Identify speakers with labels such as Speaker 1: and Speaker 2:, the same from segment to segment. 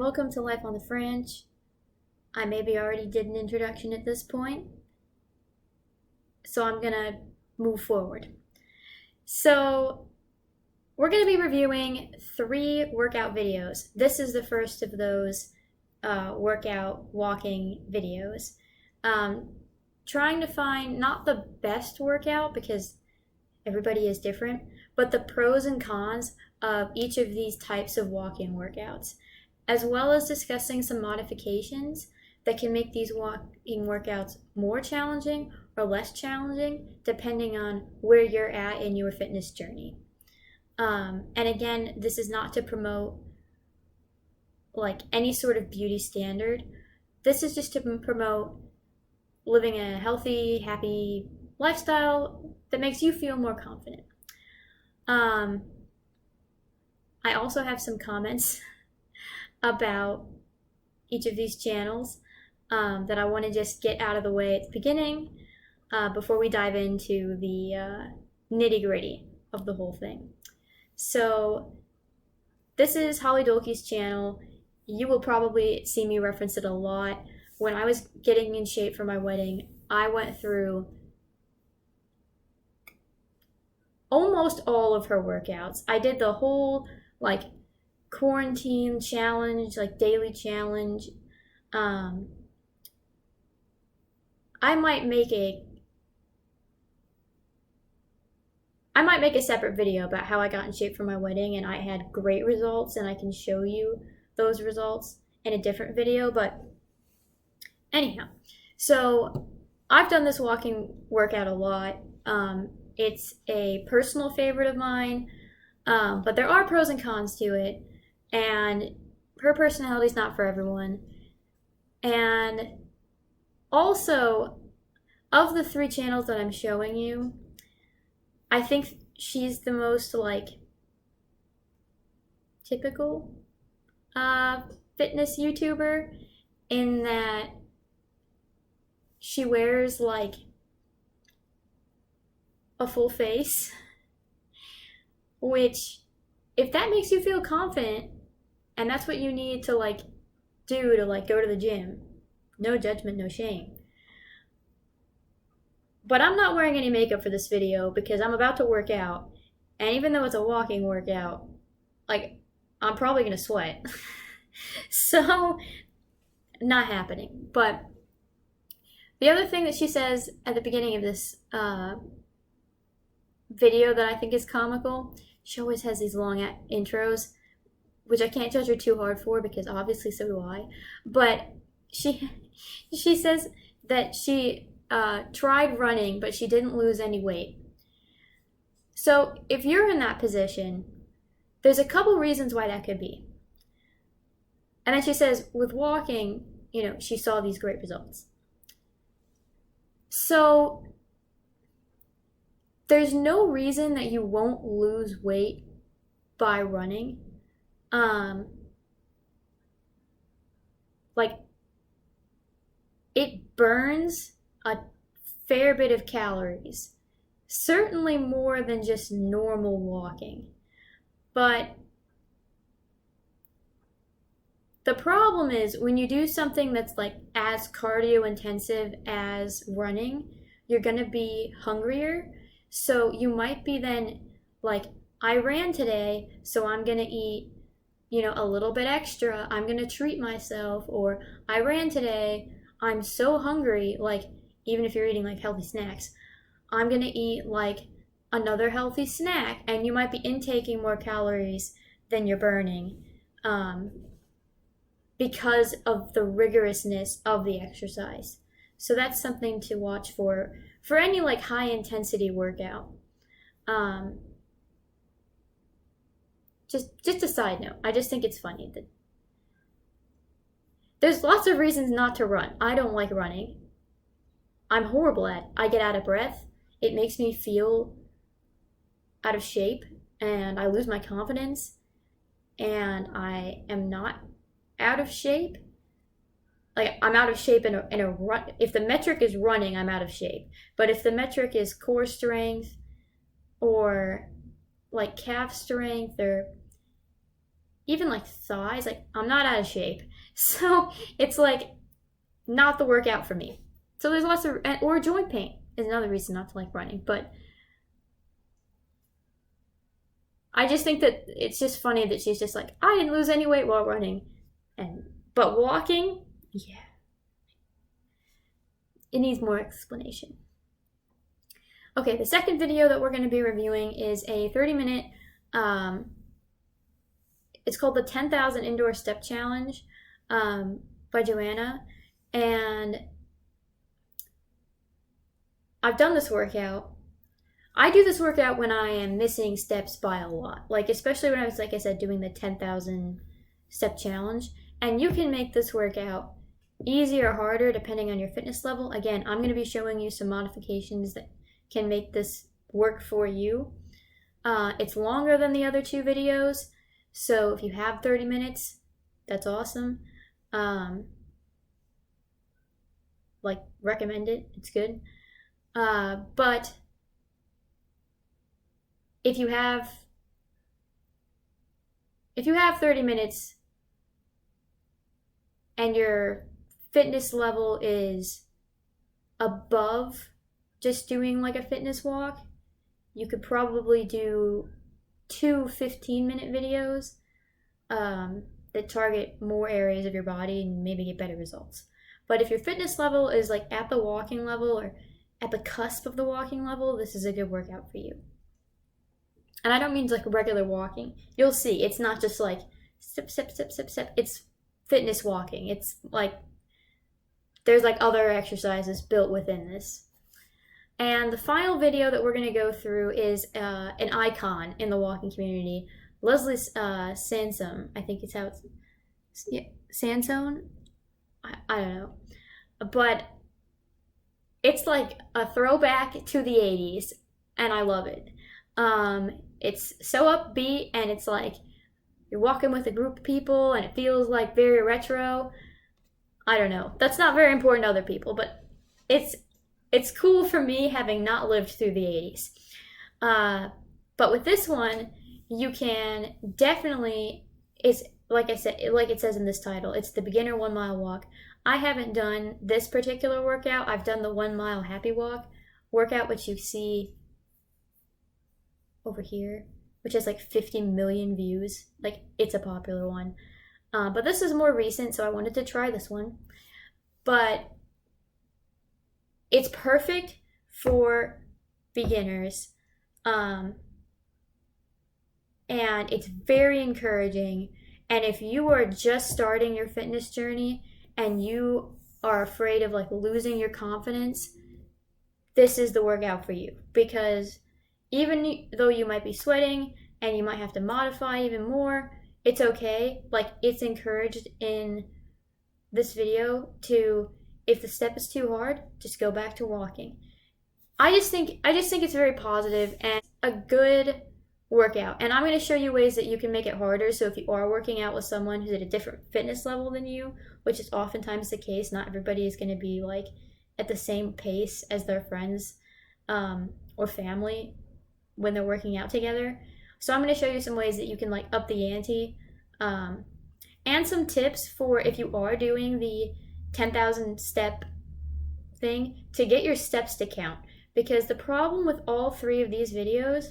Speaker 1: welcome to Life on the Fringe. I maybe already did an introduction at this point, so I'm gonna move forward. So, we're gonna be reviewing 3 workout videos. This is the first of those workout walking videos. Trying to find not the best workout because everybody is different, but the pros and cons of each of these types of walking workouts, as well as discussing some modifications that can make these walking workouts more challenging or less challenging depending on where you're at in your fitness journey. And again, this is not to promote like any sort of beauty standard. This is just to promote living a healthy, happy lifestyle that makes you feel more confident. I also have some comments about each of these channels that I want to just get out of the way at the beginning before we dive into the nitty-gritty of the whole thing. So this is Holly Dolke's channel. You will probably see me reference it a lot. When I was getting in shape for my wedding, I went through almost all of her workouts. I did the whole like quarantine challenge, like daily challenge. I might make a separate video about how I got in shape for my wedding and I had great results, and I can show you those results in a different video. But anyhow, so I've done this walking workout a lot. It's a personal favorite of mine, but there are pros and cons to it, and her personality is not for everyone. And also, of the 3 channels that I'm showing you, I think she's the most like typical fitness YouTuber in that she wears like a full face, which if that makes you feel confident and that's what you need to like do to like go to the gym, no judgment, no shame. But I'm not wearing any makeup for this video because I'm about to work out, and even though it's a walking workout, like I'm probably gonna sweat. So not happening. But the other thing that she says at the beginning of this video that I think is comical, she always has these long intros, which I can't judge her too hard for because obviously so do I. But she says that she tried running, but she didn't lose any weight. So if you're in that position, there's a couple reasons why that could be. And then she says with walking, she saw these great results. So there's no reason that you won't lose weight by running. Like it burns a fair bit of calories, certainly more than just normal walking. But the problem is when you do something that's like as cardio intensive as running, you're gonna be hungrier. So you might be then like, I ran today, so I'm gonna eat, a little bit extra. I'm gonna treat myself. Or I ran today, I'm so hungry, like even if you're eating like healthy snacks, I'm gonna eat like another healthy snack, and you might be intaking more calories than you're burning because of the rigorousness of the exercise. So that's something to watch for any like high intensity workout. Just a side note, I just think it's funny that there's lots of reasons not to run. I don't like running. I'm horrible at it. I get out of breath. It makes me feel out of shape, and I lose my confidence, and I am not out of shape. Like I'm out of shape in a run. If the metric is running, I'm out of shape. But if the metric is core strength or like calf strength or even like thighs, like I'm not out of shape. So it's like not the workout for me. So there's lots of, or joint pain is another reason not to like running. But I just think that it's just funny that she's just like, I didn't lose any weight while running. But walking, yeah, it needs more explanation. Okay, the second video that we're going to be reviewing is a 30-minute, it's called the 10,000 Indoor Step Challenge by Joanna. And I've done this workout. I do this workout when I am missing steps by a lot. Like, especially when I was, like I said, doing the 10,000 step challenge. And you can make this workout easy or harder depending on your fitness level. Again, I'm going to be showing you some modifications that can make this work for you. It's longer than the other two videos, so if you have 30 minutes, that's awesome. Like, recommend it. It's good. But if you have 30 minutes and your fitness level is above just doing like a fitness walk, you could probably do 2 15-minute videos that target more areas of your body and maybe get better results. But if your fitness level is like at the walking level or at the cusp of the walking level, this is a good workout for you. And I don't mean like regular walking. You'll see, it's not just like step, step, step, step, step. It's fitness walking. It's like there's like other exercises built within this. And the final video that we're going to go through is an icon in the walking community, Leslie Sansone. I think it's how it's, yeah, Sansone? I don't know. But it's like a throwback to the 80s, and I love it. It's so upbeat, and it's like you're walking with a group of people, and it feels like very retro. I don't know. That's not very important to other people, but it's cool for me having not lived through the 80s. But with this one, you can definitely, it's like I said, like it says in this title, it's the beginner 1 mile walk. I haven't done this particular workout. I've done the 1 mile happy walk workout, which you see over here, which has like 50 million views. Like, it's a popular one. But this is more recent, so I wanted to try this one. But it's perfect for beginners. And it's very encouraging. And if you are just starting your fitness journey and you are afraid of like losing your confidence, this is the workout for you. Because even though you might be sweating and you might have to modify even more, it's okay. Like, it's encouraged in this video to, if the step is too hard, just go back to walking. I just think it's very positive and a good workout. And I'm going to show you ways that you can make it harder. So if you are working out with someone who's at a different fitness level than you, which is oftentimes the case, not everybody is going to be like at the same pace as their friends or family when they're working out together. So I'm going to show you some ways that you can like up the ante, and some tips for if you are doing the 10,000 step thing to get your steps to count. Because the problem with all 3 of these videos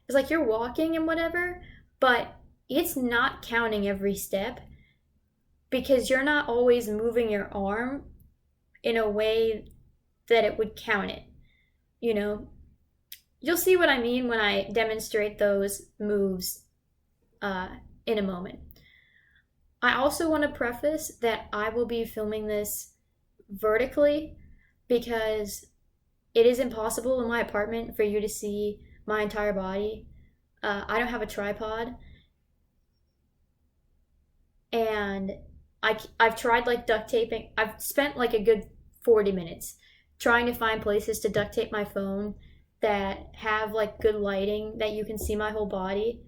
Speaker 1: is like you're walking and whatever, but it's not counting every step because you're not always moving your arm in a way that it would count it. You know, you'll see what I mean when I demonstrate those moves in a moment. I also want to preface that I will be filming this vertically because it is impossible in my apartment for you to see my entire body. I don't have a tripod, and I've tried like duct taping. I've spent like a good 40 minutes trying to find places to duct tape my phone that have like good lighting that you can see my whole body.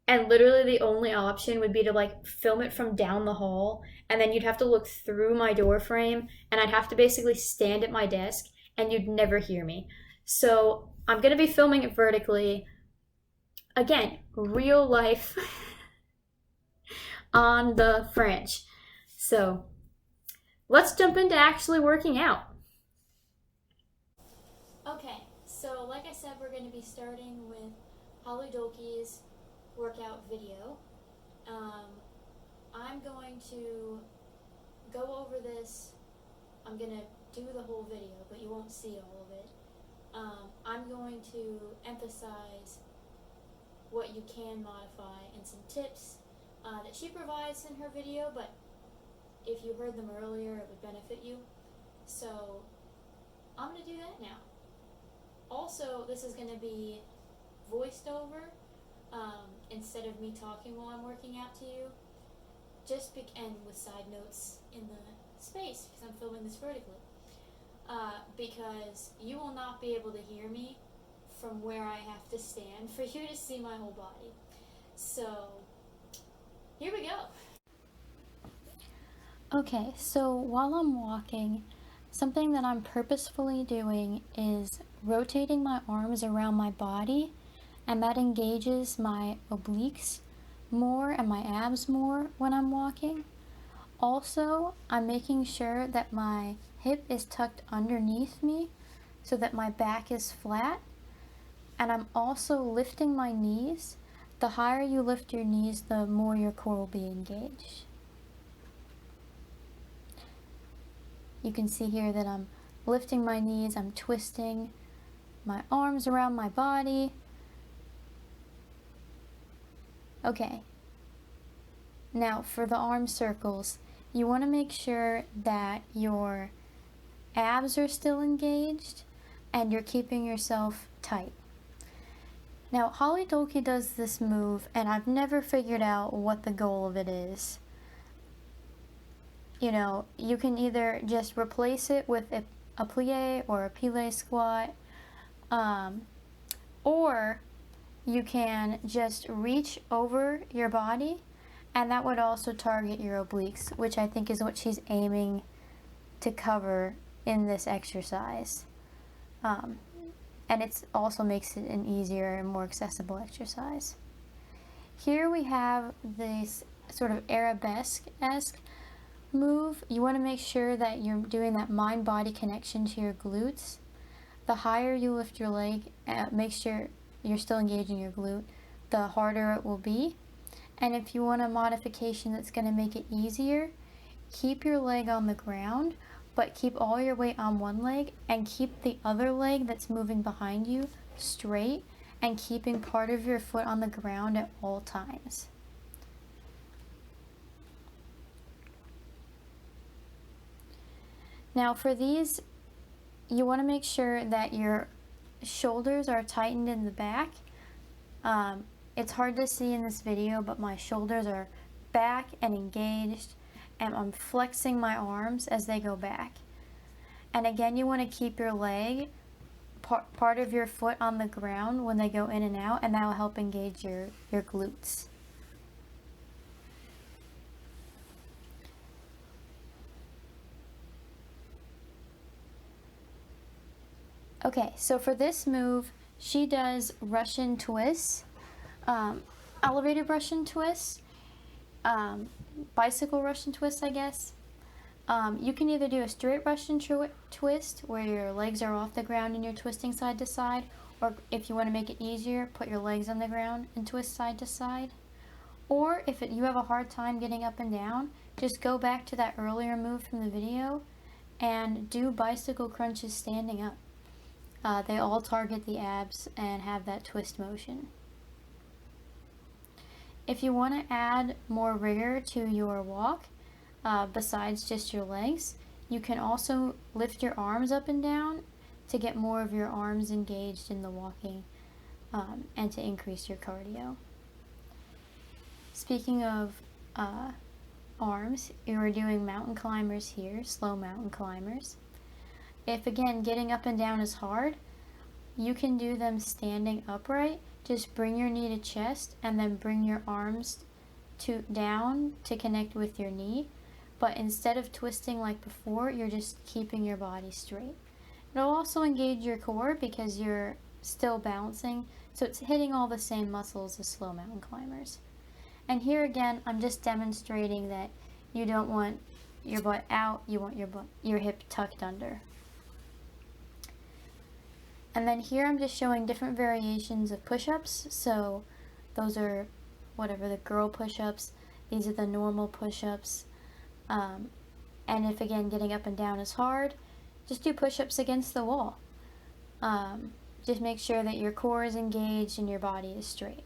Speaker 1: And literally the only option would be to like film it from down the hall, and then you'd have to look through my door frame, and I'd have to basically stand at my desk and you'd never hear me. So I'm going to be filming it vertically. Again, real life on the French. So let's jump into actually working out. Okay, so like I said, we're going to be starting with Holly Dolke's workout video. I'm going to go over this. I'm going to do the whole video, but you won't see all of it. I'm going to emphasize what you can modify and some tips that she provides in her video, but if you heard them earlier, it would benefit you. So I'm going to do that now. Also, this is going to be voiced over instead of me talking while I'm working out to you, and with side notes in the space because I'm filming this vertically. Because you will not be able to hear me from where I have to stand for you to see my whole body. So, here we go. Okay, so while I'm walking, something that I'm purposefully doing is rotating my arms around my body, and that engages my obliques more and my abs more when I'm walking. Also, I'm making sure that my hip is tucked underneath me so that my back is flat, and I'm also lifting my knees. The higher you lift your knees, the more your core will be engaged. You can see here that I'm lifting my knees, I'm twisting my arms around my body. Okay, now for the arm circles, you want to make sure that your abs are still engaged and you're keeping yourself tight. Now, Holly Dolke does this move, and I've never figured out what the goal of it is. You know, you can either just replace it with a plie or a plie squat, or you can just reach over your body, and that would also target your obliques, which I think is what she's aiming to cover in this exercise. And it also makes it an easier and more accessible exercise. Here we have this sort of arabesque-esque move. You want to make sure that you're doing that mind-body connection to your glutes. The higher you lift your leg, make sure you're still engaging your glute, the harder it will be. And if you want a modification that's going to make it easier, keep your leg on the ground, but keep all your weight on one leg and keep the other leg that's moving behind you straight and keeping part of your foot on the ground at all times. Now for these, you want to make sure that your shoulders are tightened in the back. It's hard to see in this video, but my shoulders are back and engaged, and I'm flexing my arms as they go back. And again, you want to keep your leg, part of your foot on the ground when they go in and out, and that will help engage your glutes. Okay, so for this move, she does Russian twists, elevated Russian twists, bicycle Russian twists, I guess. You can either do a straight Russian twist where your legs are off the ground and you're twisting side to side, or if you want to make it easier, put your legs on the ground and twist side to side. Or if you have a hard time getting up and down, just go back to that earlier move from the video and do bicycle crunches standing up. They all target the abs and have that twist motion. If you want to add more rigor to your walk, besides just your legs, you can also lift your arms up and down to get more of your arms engaged in the walking and to increase your cardio. Speaking of arms, you are doing mountain climbers here, slow mountain climbers. If again getting up and down is hard, you can do them standing upright. Just bring your knee to chest and then bring your arms down to connect with your knee. But instead of twisting like before, you're just keeping your body straight. It'll also engage your core because you're still balancing, so it's hitting all the same muscles as slow mountain climbers. And here again, I'm just demonstrating that you don't want your butt out, you want your hip tucked under. And then here I'm just showing different variations of push-ups. So those are whatever the girl push-ups. These are the normal push-ups. And if again getting up and down is hard, just do push-ups against the wall. Just make sure that your core is engaged and your body is straight.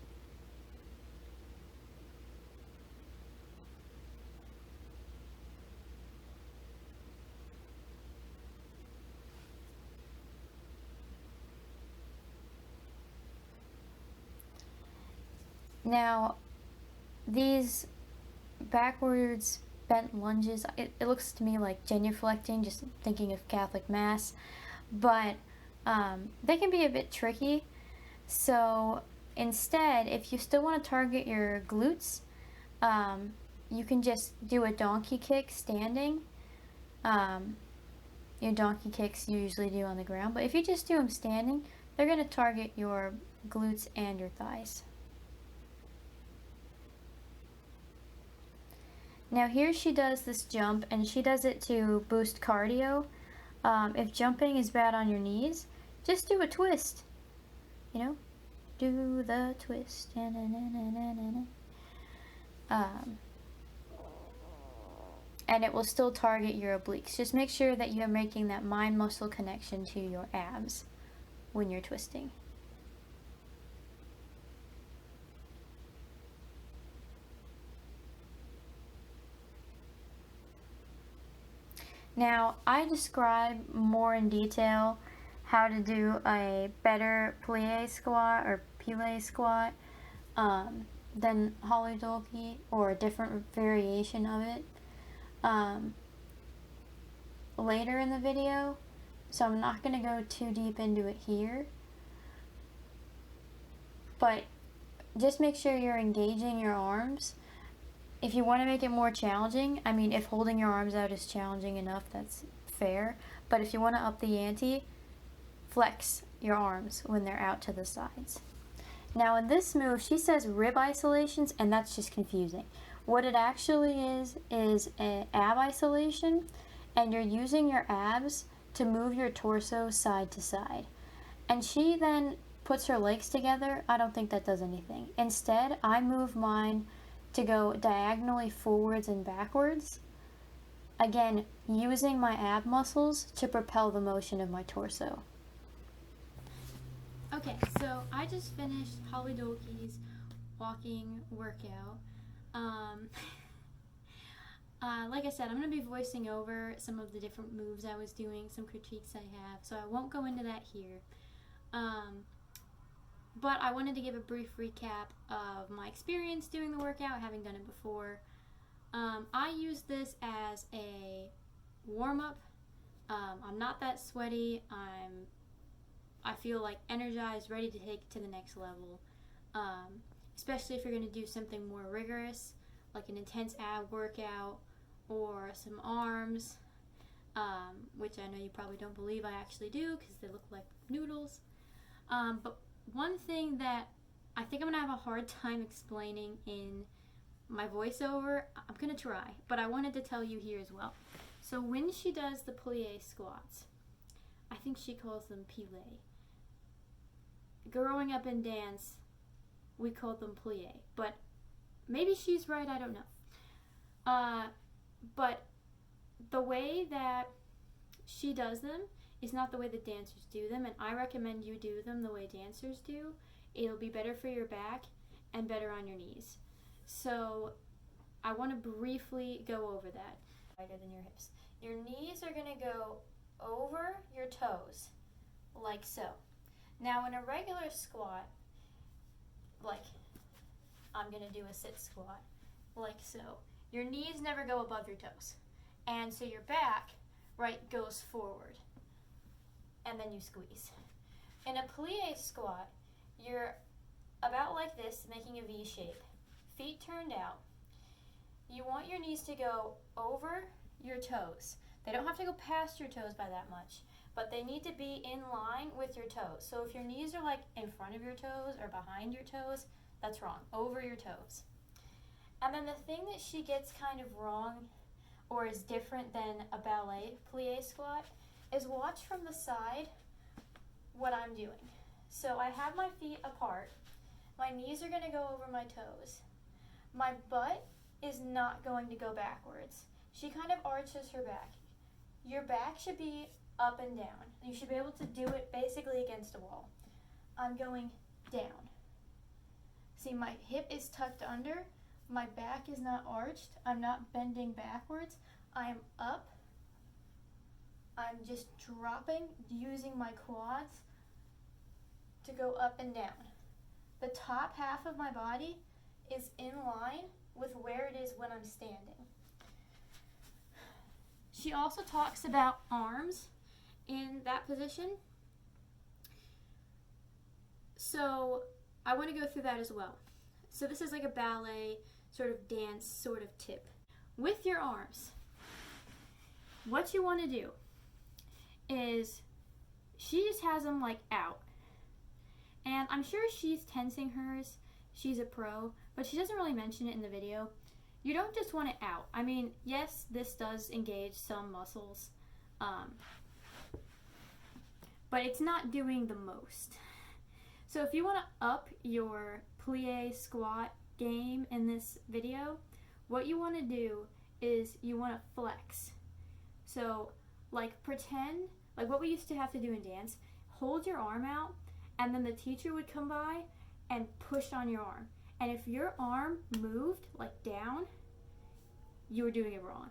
Speaker 1: Now, these backwards bent lunges, it looks to me like genuflecting, just thinking of Catholic Mass, but they can be a bit tricky. So instead, if you still want to target your glutes, you can just do a donkey kick standing. Your donkey kicks you usually do on the ground, but if you just do them standing, they're going to target your glutes and your thighs. Now here she does this jump, and she does it to boost cardio. If jumping is bad on your knees, just do a twist. You know, do the twist. And it will still target your obliques. Just make sure that you are making that mind muscle connection to your abs when you're twisting. Now, I describe more in detail how to do a better plie squat or plie squat than Holly Dolke, or a different variation of it later in the video, so I'm not going to go too deep into it here, but just make sure you're engaging your arms. If you want to make it more challenging, I mean, if holding your arms out is challenging enough, that's fair. But if you want to up the ante, flex your arms when they're out to the sides. Now in this move, she says rib isolations, and that's just confusing. What it actually is an ab isolation, and you're using your abs to move your torso side to side. And she then puts her legs together. I don't think that does anything. Instead, I move mine to go diagonally forwards and backwards, again using my ab muscles to propel the motion of my torso. Okay, so I just finished Holly Dolke's walking workout. Like I said, I'm going to be voicing over some of the different moves I was doing, some critiques I have, so I won't go into that here. But I wanted to give a brief recap of my experience doing the workout, having done it before. I use this as a warm-up. I'm not that sweaty. I feel like energized, ready to take it to the next level. Especially if you're going to do something more rigorous, like an intense ab workout or some arms, which I know you probably don't believe I actually do because they look like noodles. But one thing that I think I'm going to have a hard time explaining in my voiceover, I'm going to try, but I wanted to tell you here as well. So when she does the plie squats, I think she calls them plie. Growing up in dance, we called them plie, but maybe she's right, I don't know. But the way that she does them is not the way that dancers do them, and I recommend you do them the way dancers do. It'll be better for your back and better on your knees. So I want to briefly go over that. Wider than your hips. Your knees are going to go over your toes, like so. Now in a regular squat, like I'm going to do a sit squat, like so, your knees never go above your toes. And so your back, right, goes forward. And then you squeeze. In a plie squat, you're about like this, making a V shape. Feet turned out. You want your knees to go over your toes. They don't have to go past your toes by that much, but they need to be in line with your toes. So if your knees are like in front of your toes or behind your toes, that's wrong. Over your toes. And then the thing that she gets kind of wrong or is different than a ballet plie squat is watch from the side what I'm doing. So I have my feet apart. My knees are going to go over my toes. My butt is not going to go backwards. She kind of arches her back. Your back should be up and down. You should be able to do it basically against a wall. I'm going down. See, my hip is tucked under. My back is not arched. I'm not bending backwards. I am up. I'm just dropping, using my quads to go up and down. The top half of my body is in line with where it is when I'm standing. She also talks about arms in that position. So I want to go through that as well. So this is like a ballet sort of dance sort of tip. With your arms, what you want to do is she just has them like out. And I'm sure she's tensing hers. She's a pro, but she doesn't really mention it in the video. You don't just want it out. I mean, yes, this does engage some muscles, but it's not doing the most. So if you want to up your plie squat game in this video, what you want to do is you want to flex. So like pretend, like what we used to have to do in dance, hold your arm out and then the teacher would come by and push on your arm. And if your arm moved like down, you were doing it wrong.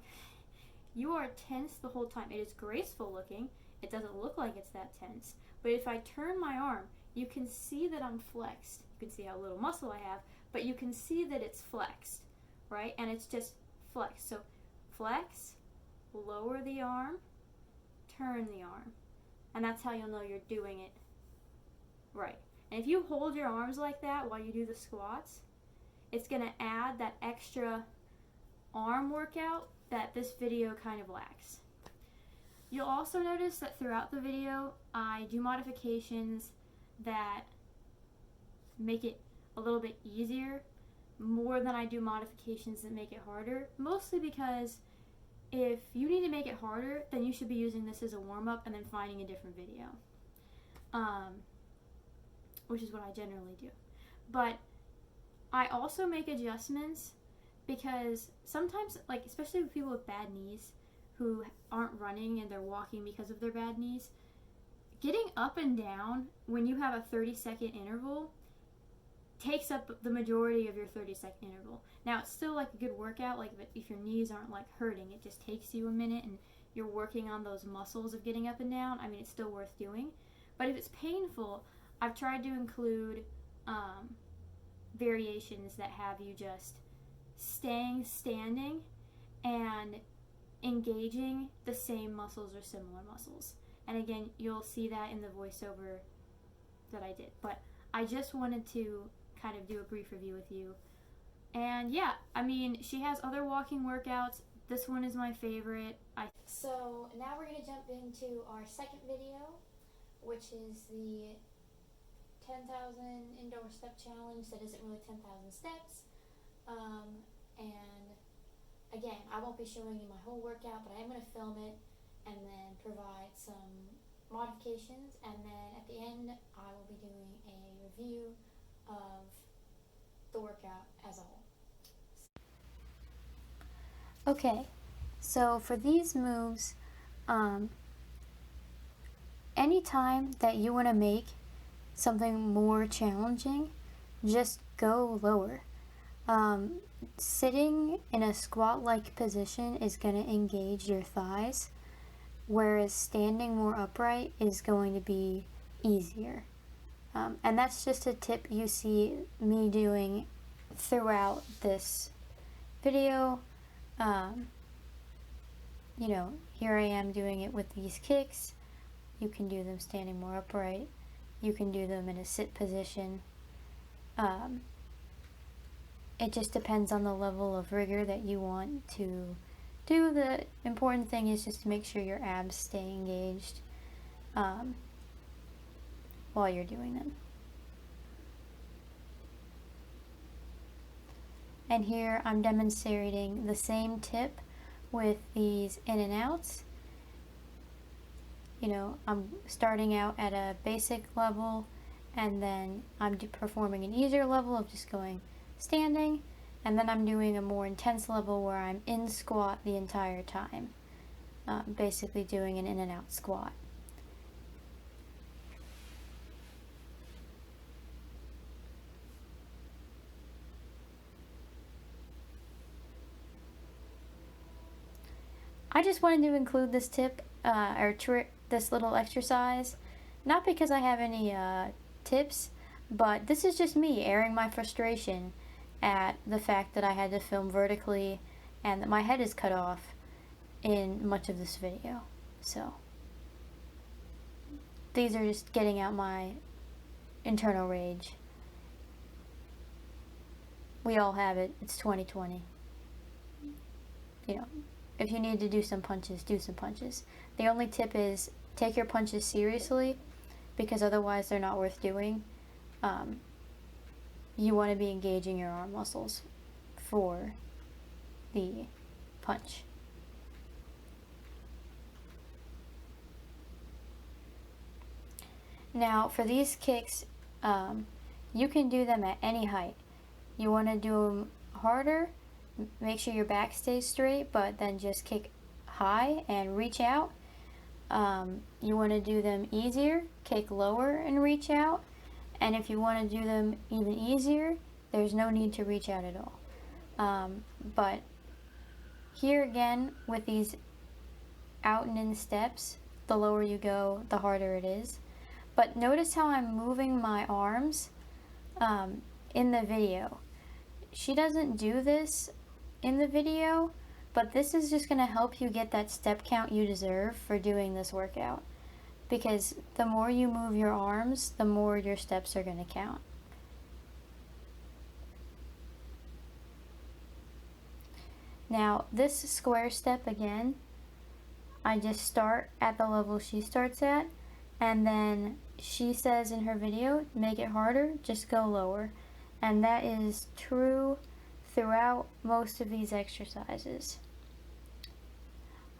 Speaker 1: You are tense the whole time. It is graceful looking. It doesn't look like it's that tense. But if I turn my arm, you can see that I'm flexed. You can see how little muscle I have, but you can see that it's flexed, right? And it's just flex. So flex, lower the arm, turn the arm. And that's how you'll know you're doing it right. And if you hold your arms like that while you do the squats, it's going to add that extra arm workout that this video kind of lacks. You'll also notice that throughout the video, I do modifications that make it a little bit easier more than I do modifications that make it harder, mostly because if you need to make it harder, then you should be using this as a warm-up and then finding a different video, which is what I generally do. But I also make adjustments because sometimes, like especially with people with bad knees who aren't running and they're walking because of their bad knees, getting up and down when you have a 30-second interval takes up the majority of your 30-second interval. Now it's still like a good workout, like if your knees aren't like hurting, it just takes you a minute and you're working on those muscles of getting up and down. I mean, it's still worth doing. But if it's painful, I've tried to include variations that have you just staying standing and engaging the same muscles or similar muscles. And again, you'll see that in the voiceover that I did. But I just wanted to kind of do a brief review with you. And yeah, I mean, she has other walking workouts. This one is my favorite. So now we're going to jump into our second video, which is the 10,000 indoor step challenge that isn't really 10,000 steps. And again, I won't be showing you my whole workout, but I am going to film it and then provide some modifications, and then at the end I will be doing a review of the workout as a whole. Okay, so for these moves, anytime that you want to make something more challenging, just go lower. Sitting in a squat-like position is going to engage your thighs, whereas standing more upright is going to be easier. And that's just a tip you see me doing throughout this video. You know, here I am doing it with these kicks. You can do them standing more upright. You can do them in a sit position. It just depends on the level of rigor that you want to do. The important thing is just to make sure your abs stay engaged while you're doing them. And here I'm demonstrating the same tip with these in and outs. You know, I'm starting out at a basic level, and then I'm performing an easier level of just going standing, and then I'm doing a more intense level where I'm in squat the entire time, basically doing an in and out squat. I just wanted to include this tip this little exercise, not because I have any tips, but this is just me airing my frustration at the fact that I had to film vertically and that my head is cut off in much of this video. So these are just getting out my internal rage. We all have it. It's 2020. You know, if you need to do some punches, do some punches. The only tip is take your punches seriously, because otherwise they're not worth doing. You want to be engaging your arm muscles for the punch. Now for these kicks, you can do them at any height. You want to do them harder, make sure your back stays straight, but then just kick high and reach out. You want to do them easier, kick lower and reach out. And if you want to do them even easier, there's no need to reach out at all. But here again, with these out and in steps, the lower you go, the harder it is. But notice how I'm moving my arms in the video. She doesn't do this in the video, but this is just going to help you get that step count you deserve for doing this workout. Because the more you move your arms, the more your steps are going to count. Now, this square step again, I just start at the level she starts at, and then she says in her video, make it harder, just go lower. And that is true throughout most of these exercises.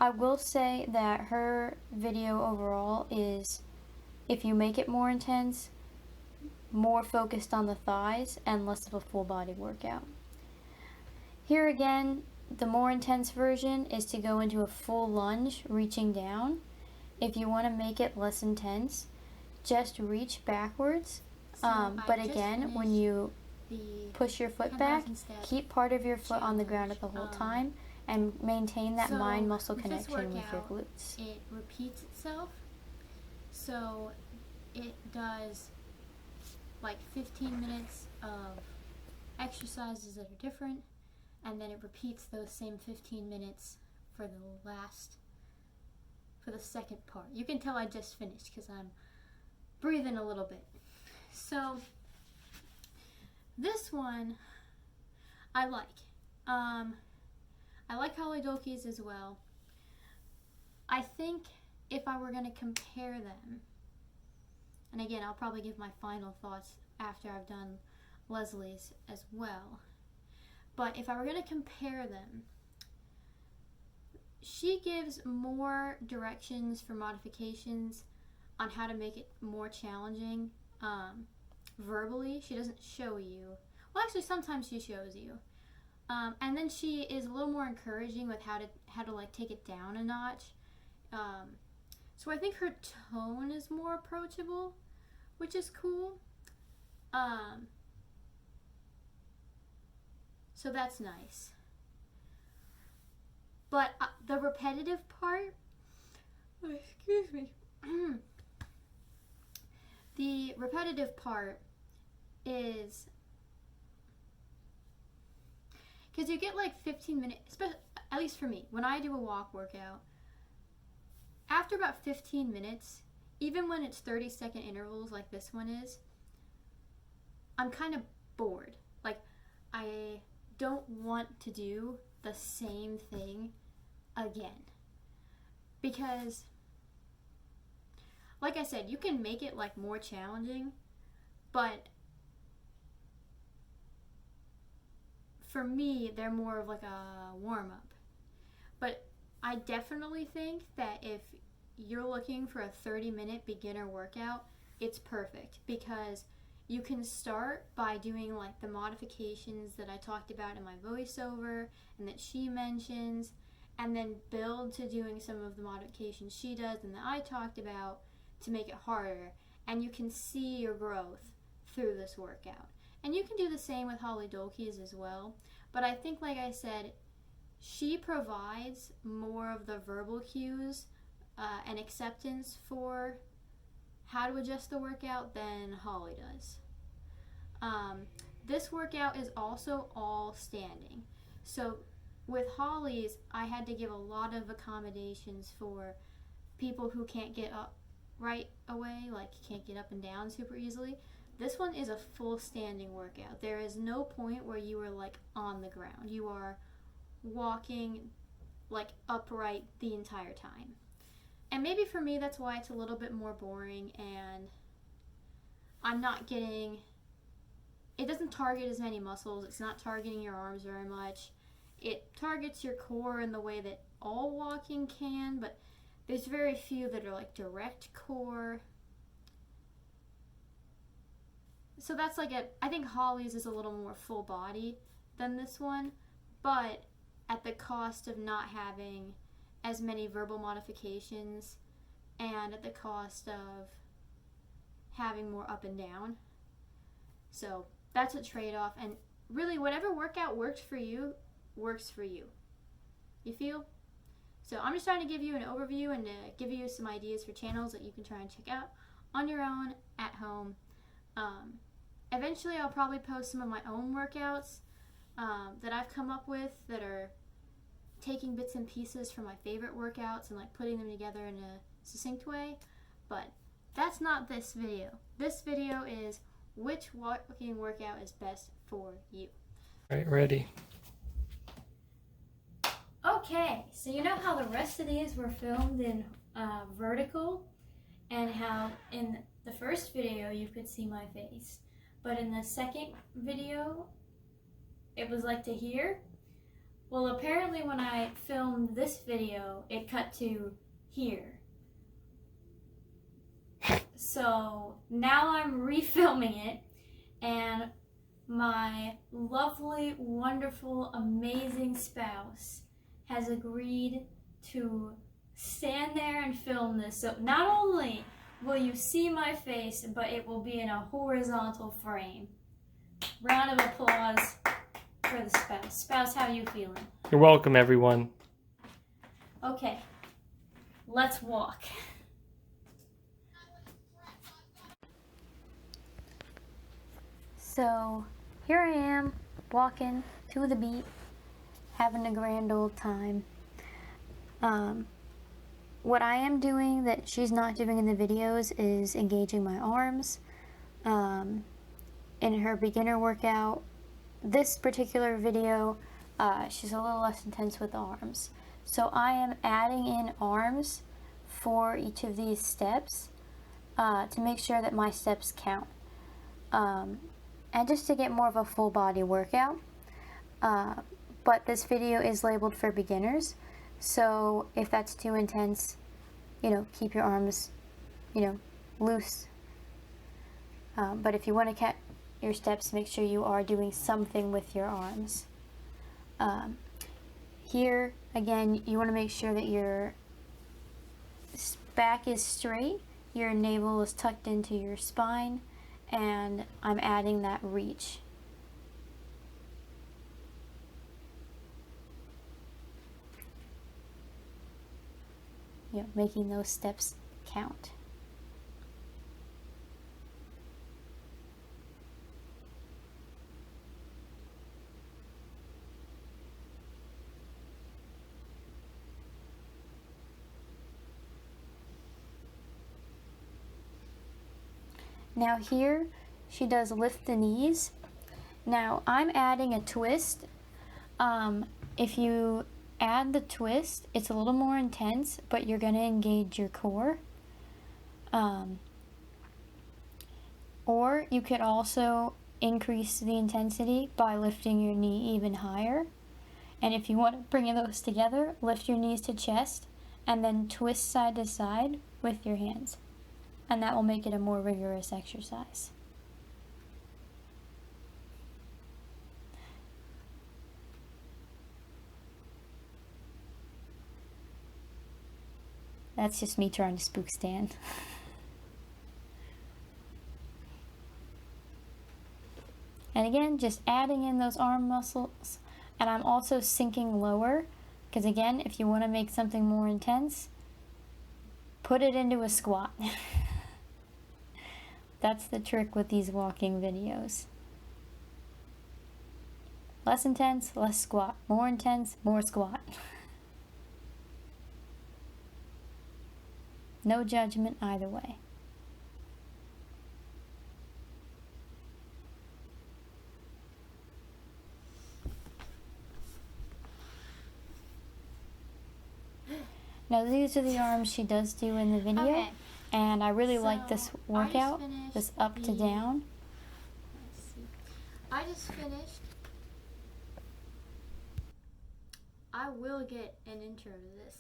Speaker 1: I will say that her video overall is, if you make it more intense, more focused on the thighs and less of a full body workout. Here again, the more intense version is to go into a full lunge, reaching down. If you want to make it less intense, just reach backwards. But again, when you push your foot back, keep part of your foot on the ground at the whole time, and maintain that mind-muscle connection with your glutes.
Speaker 2: It repeats itself, so it does like 15 minutes of exercises that are different, and then it repeats those same 15 minutes for the second part. You can tell I just finished because I'm breathing a little bit. So this one I like. I like Holly Dolke's as well. I think if I were going to compare them, and again, I'll probably give my final thoughts after I've done Leslie's as well, but if I were going to compare them, she gives more directions for modifications on how to make it more challenging verbally. She doesn't show you. Well, actually, sometimes she shows you. And then she is a little more encouraging with how to like take it down a notch. So I think her tone is more approachable, which is cool. So that's nice. But the repetitive part, excuse me, the repetitive part is, because you get like 15 minutes, especially, at least for me, when I do a walk workout, after about 15 minutes, even when it's 30-second intervals like this one is, I'm kind of bored. Like, I don't want to do the same thing again. Because, like I said, you can make it like more challenging, but for me, they're more of like a warm-up. But I definitely think that if you're looking for a 30-minute beginner workout, it's perfect because you can start by doing like the modifications that I talked about in my voiceover and that she mentions, and then build to doing some of the modifications she does and that I talked about to make it harder. And you can see your growth through this workout. And you can do the same with Holly Dolke's as well. But I think, like I said, she provides more of the verbal cues and acceptance for how to adjust the workout than Holly does. This workout is also all standing. So with Holly's, I had to give a lot of accommodations for people who can't get up right away, like can't get up and down super easily. This one is a full standing workout. There is no point where you are like on the ground. You are walking like upright the entire time. And maybe for me that's why it's a little bit more boring, and I'm not getting, it doesn't target as many muscles. It's not targeting your arms very much. It targets your core in the way that all walking can, but there's very few that are like direct core. So that's like I think Holly's is a little more full body than this one, but at the cost of not having as many verbal modifications and at the cost of having more up and down. So that's a trade-off, and really whatever workout works for you works for you. You feel? So I'm just trying to give you an overview and to give you some ideas for channels that you can try and check out on your own at home. Eventually I'll probably post some of my own workouts that I've come up with that are taking bits and pieces from my favorite workouts and like putting them together in a succinct way. But that's not this video. This video is which walking workout is best for you.
Speaker 3: All right, ready.
Speaker 1: Okay, so you know how the rest of these were filmed in vertical, and how in the first video you could see my face, but in the second video it was like to here? Well, apparently when I filmed this video it cut to here. So now I'm refilming it, and my lovely, wonderful, amazing spouse has agreed to stand there and film this. So not only will you see my face, but it will be in a horizontal frame. Round of applause for the spouse. Spouse, how are you feeling?
Speaker 3: You're welcome, everyone.
Speaker 1: Okay, let's walk. So here I am walking to the beat, having a grand old time. What I am doing that she's not doing in the videos is engaging my arms. In her beginner workout, this particular video, she's a little less intense with the arms. So I am adding in arms for each of these steps to make sure that my steps count. And just to get more of a full body workout. But this video is labeled for beginners, so if that's too intense, keep your arms, loose. But if you want to count your steps, make sure you are doing something with your arms. Here, again, you want to make sure that your back is straight, your navel is tucked into your spine, and I'm adding that reach. Making those steps count. Now here, she does lift the knees. Now I'm adding a twist. If you add the twist, it's a little more intense, but you're going to engage your core. Or you could also increase the intensity by lifting your knee even higher. And if you want to bring those together, lift your knees to chest and then twist side to side with your hands. And that will make it a more rigorous exercise. That's just me trying to spook Stan. And again, just adding in those arm muscles. And I'm also sinking lower, because again, if you want to make something more intense, put it into a squat. That's the trick with these walking videos. Less intense, less squat. More intense, more squat. No judgment either way. Now these are the arms she does do in the video.
Speaker 2: Okay.
Speaker 1: And I really like this workout, this up to down.
Speaker 2: Let's see. I just finished. I will get an intro to this.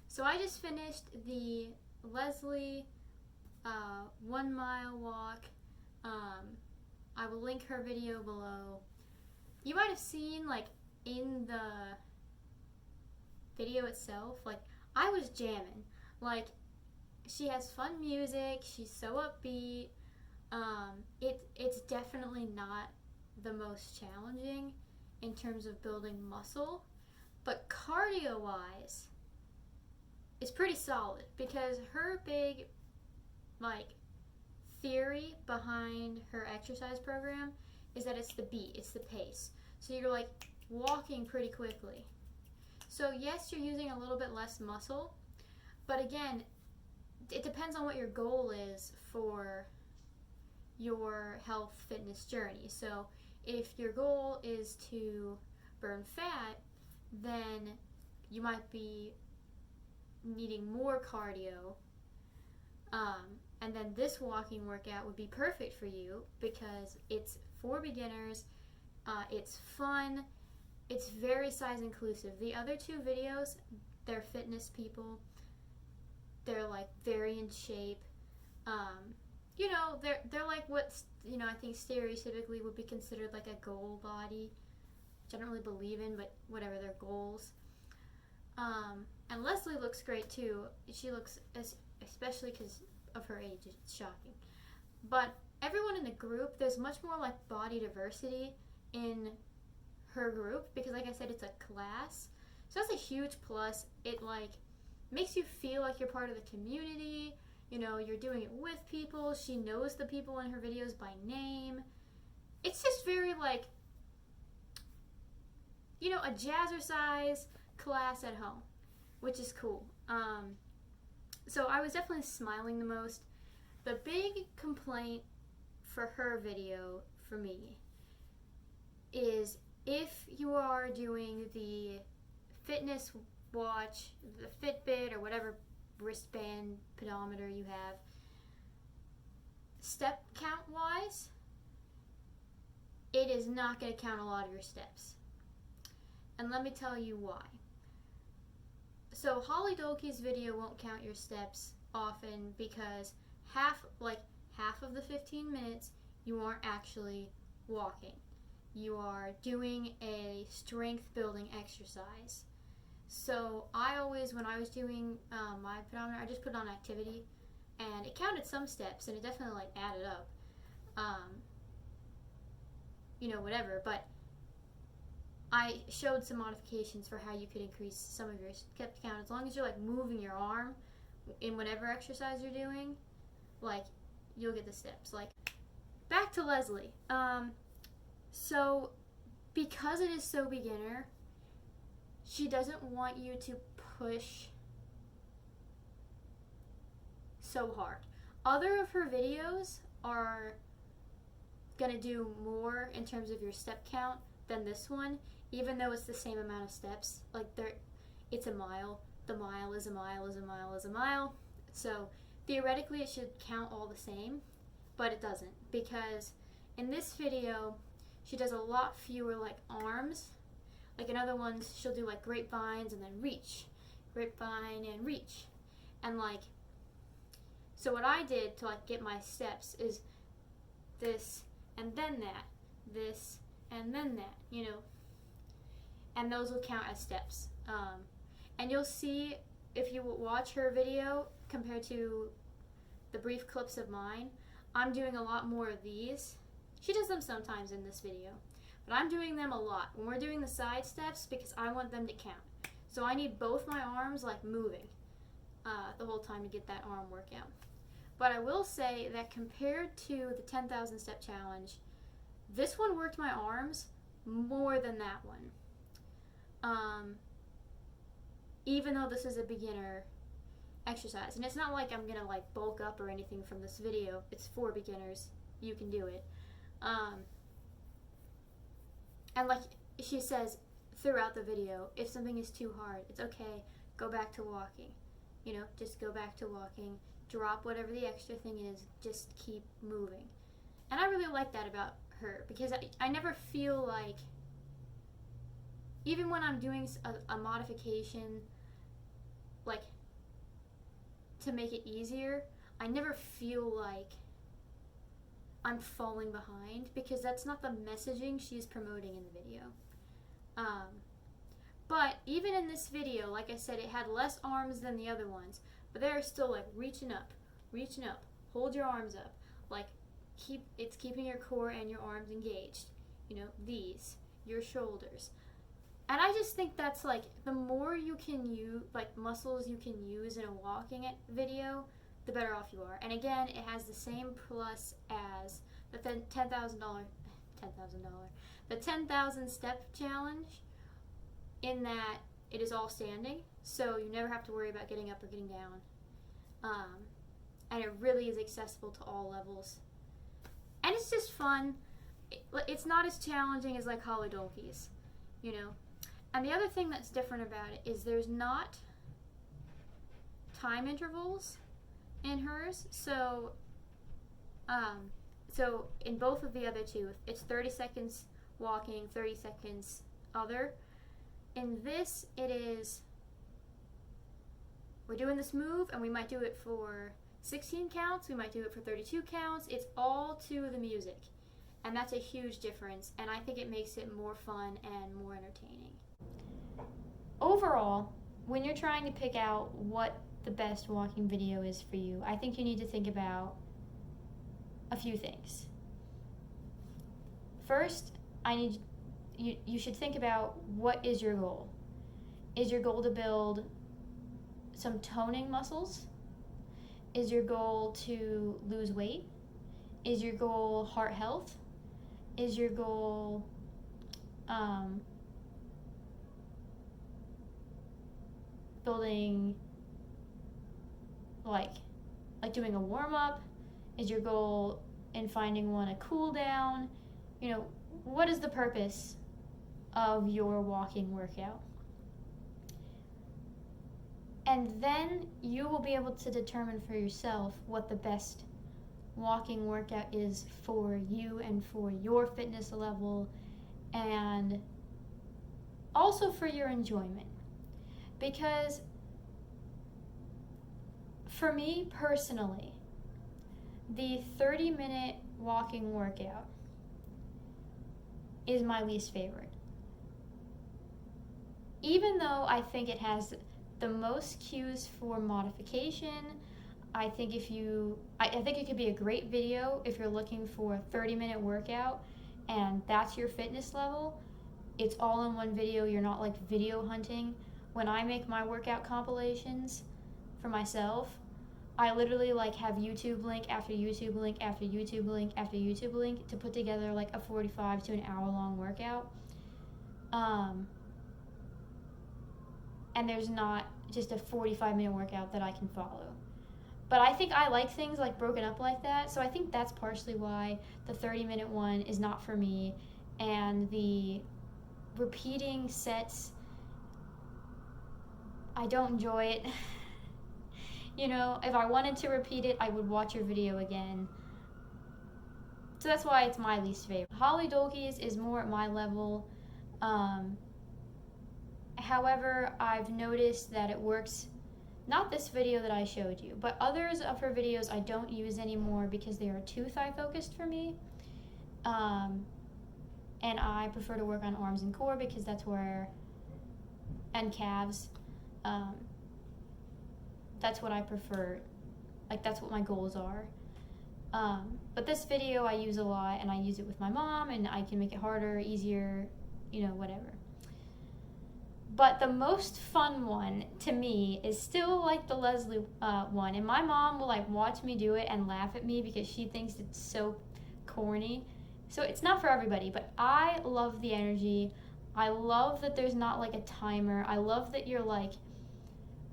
Speaker 2: So I just finished the Leslie 1 mile walk. I will link her video below. You might have seen, like, in the video itself, like, I was jamming. Like, she has fun music, she's so upbeat. It's definitely not the most challenging in terms of building muscle, but cardio wise it's pretty solid, because her big, like, theory behind her exercise program is that it's the beat, it's the pace. So you're, like, walking pretty quickly. So yes, you're using a little bit less muscle, but again, it depends on what your goal is for your health fitness journey. So if your goal is to burn fat, then you might be needing more cardio, and then this walking workout would be perfect for you because it's for beginners, it's fun, it's very size inclusive. The other two videos, they're fitness people, they're like very in shape, you know, they're like what, you know, I think stereotypically would be considered like a goal body, which I don't really believe in, but whatever, their goals. And Leslie looks great too. She looks, especially because of her age, it's shocking. But everyone in the group, there's much more like body diversity in her group because, like I said, it's a class. So that's a huge plus. It like makes you feel like you're part of the community. You know, you're doing it with people. She knows the people in her videos by name. It's just very like, you know, a jazzercise class at home, which is cool. So I was definitely smiling the most. The big complaint for her video for me is if you are doing the fitness watch, the Fitbit or whatever wristband pedometer you have, step count wise, it is not going to count a lot of your steps. And let me tell you why. So Holly Dolke's video won't count your steps often because half of the 15 minutes you aren't actually walking. You are doing a strength building exercise. So I always, when I was doing my pedometer, I just put on activity and it counted some steps and it definitely like added up. You know, whatever, but I showed some modifications for how you could increase some of your step count as long as you're like moving your arm in whatever exercise you're doing, like you'll get the steps. Like back to Leslie. So because it is so beginner, she doesn't want you to push so hard. Other of her videos are gonna do more in terms of your step count than this one, even though it's the same amount of steps. Like it's a mile. The mile is a mile is a mile is a mile. So theoretically it should count all the same, but it doesn't, because in this video she does a lot fewer like arms. Like in other ones she'll do like grapevines and then reach, grapevine and reach, and like, so what I did to like get my steps is this and then that, this and then that, you know, and those will count as steps. And you'll see if you watch her video compared to the brief clips of mine, I'm doing a lot more of these. She does them sometimes in this video, but I'm doing them a lot when we're doing the side steps because I want them to count. So I need both my arms like moving the whole time to get that arm workout. But I will say that compared to the 10,000 step challenge, this one worked my arms more than that one. Even though this is a beginner exercise, and it's not like I'm gonna like bulk up or anything from this video. It's for beginners. You can do it. And like she says throughout the video, if something is too hard, it's okay. Go back to walking. You know, just go back to walking. Drop whatever the extra thing is. Just keep moving. And I really like that about her because I never feel like, even when I'm doing a modification, like to make it easier, I never feel like I'm falling behind because that's not the messaging she's promoting in the video. But even in this video, like I said, it had less arms than the other ones, but they're still like reaching up, hold your arms up, like it's keeping your core and your arms engaged. You know, these, your shoulders. And I just think that's like, the more you can use, like muscles you can use in a walking video, the better off you are. And again, it has the same plus as the the 10,000 step challenge, in that it is all standing, so you never have to worry about getting up or getting down. And it really is accessible to all levels. And it's just fun. It's not as challenging as like Hollow Donkeys, you know. And the other thing that's different about it is there's not time intervals in hers. So in both of the other two, it's 30 seconds walking, 30 seconds other. In this, it is, we're doing this move and we might do it for 16 counts, we might do it for 32 counts. It's all to the music. And that's a huge difference, and I think it makes it more fun and more entertaining. Overall, when you're trying to pick out what the best walking video is for you, I think you need to think about a few things. First, you should think about, what is your goal? Is your goal to build some toning muscles? Is your goal to lose weight? Is your goal heart health? Is your goal building, like doing a warm-up? Is your goal in finding one a cool down? You know, what is the purpose of your walking workout? And then you will be able to determine for yourself what the best walking workout is for you and for your fitness level, and also for your enjoyment. Because for me personally, the 30-minute walking workout is my least favorite. Even though I think it has the most cues for modification, I think it could be a great video if you're looking for a 30-minute workout and that's your fitness level. It's all in one video. You're not like video hunting. When I make my workout compilations for myself, I literally like have YouTube link after YouTube link after YouTube link after YouTube link to put together like a 45 to an hour long workout. And there's not just a 45-minute workout that I can follow. But I think I like things like broken up like that, so I think that's partially why the 30-minute one is not for me. And the repeating sets, I don't enjoy it. You know, if I wanted to repeat it, I would watch your video again. So that's why it's my least favorite. Holly Dolke's is more at my level. However, I've noticed that it works, not this video that I showed you, but others of her videos I don't use anymore because they are too thigh focused for me. And I prefer to work on arms and core because that's where, and calves, that's what I prefer, like that's what my goals are. But this video I use a lot, and I use it with my mom, and I can make it harder, easier, you know, whatever. But the most fun one to me is still like the Leslie one, and my mom will like watch me do it and laugh at me because she thinks it's so corny. So it's not for everybody, but I love the energy. I love that there's not like a timer. I love that you're like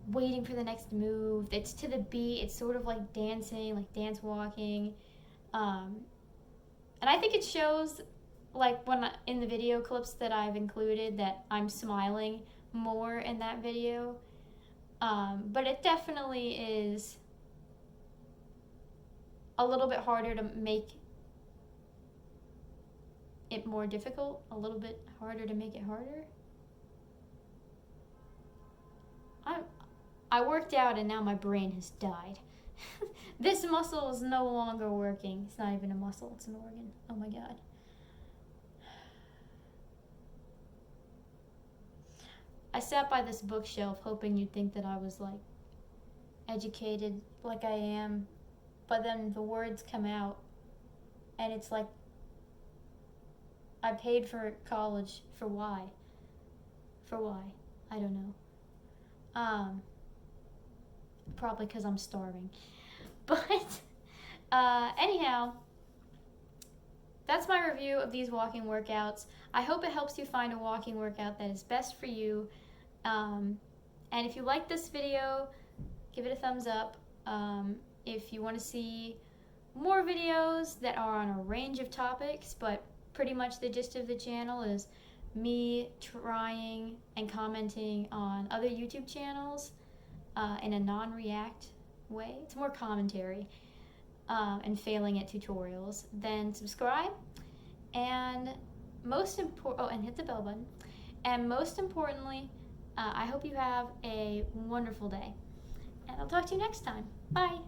Speaker 2: waiting for the next move. It's to the beat. It's sort of like dancing, like dance walking. And I think it shows, like when in the video clips that I've included, that I'm smiling more in that video. But it definitely is a little bit harder to make it more difficult, a little bit harder to make it harder. I worked out and now my brain has died. This muscle is no longer working. It's not even a muscle, it's an organ. Oh my god. I sat by this bookshelf hoping you'd think that I was like educated like I am, but then the words come out and it's like I paid for college for why? For why? I don't know. Probably because I'm starving. But anyhow, that's my review of these walking workouts. I hope it helps you find a walking workout that is best for you. And if you like this video, give it a thumbs up. If you want to see more videos that are on a range of topics, but pretty much the gist of the channel is me trying and commenting on other YouTube channels in a non-react way. It's more commentary and failing at tutorials. Then subscribe, and and hit the bell button. And most importantly, I hope you have a wonderful day. And I'll talk to you next time. Bye.